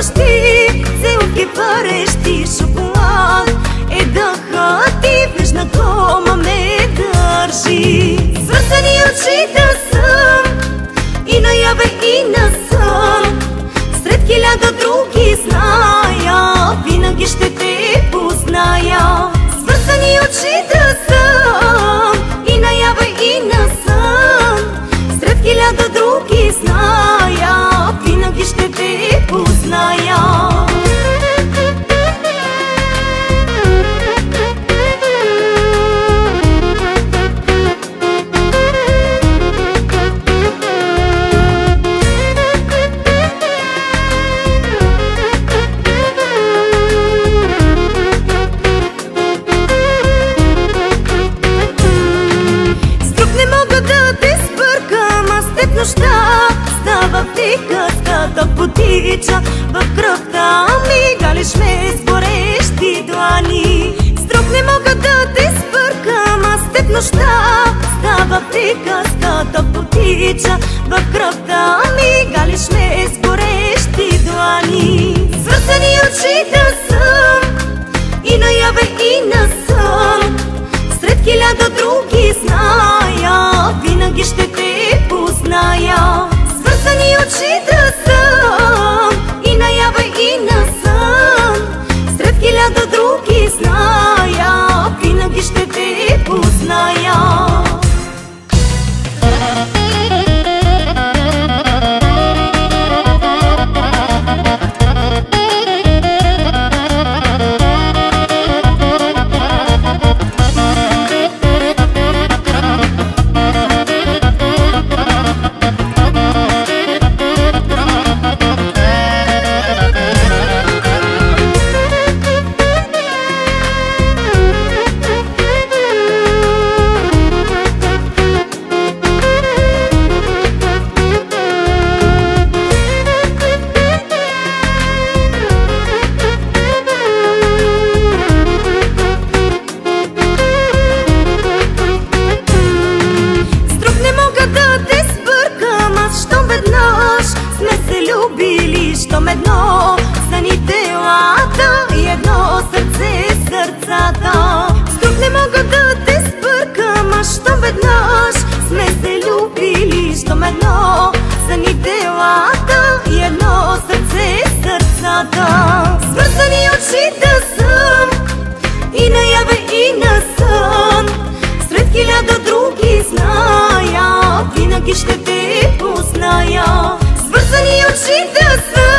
лъщи, целки парещи шоколад. Дъхът ти в нежна кома ме държи. Свързани очите съм и наяве и на сън. Сред хиляда други зная, винаги ще те позная. Свързани очите съм и наяве и на сън. Сред хиляда други зная, винаги ще те позная. Става приказката потича в кръвта ми, галиш ме с горещи длани. С друг не мога да те спъркам, а с теб нощта. Става приказката потича в кръвта ми, галиш ме с горещи длани. Свързани очите съм и наяве и на сън. Сред хиляда други зная, винаги ще те позная. Свързани очите съм и наяве и на сън. Сред хиляда други зная, винаги ще те позная. Щом едно са ни телата и едно сърце сърцата. С друг не мога да те спъркам, а щом веднъж сме се любили. Щом едно са ни телата и едно сърце сърцата. Свързани очите съм и наяве и на сън. Сред хиляда други зная, винаги ще те позная. Свързани очите съм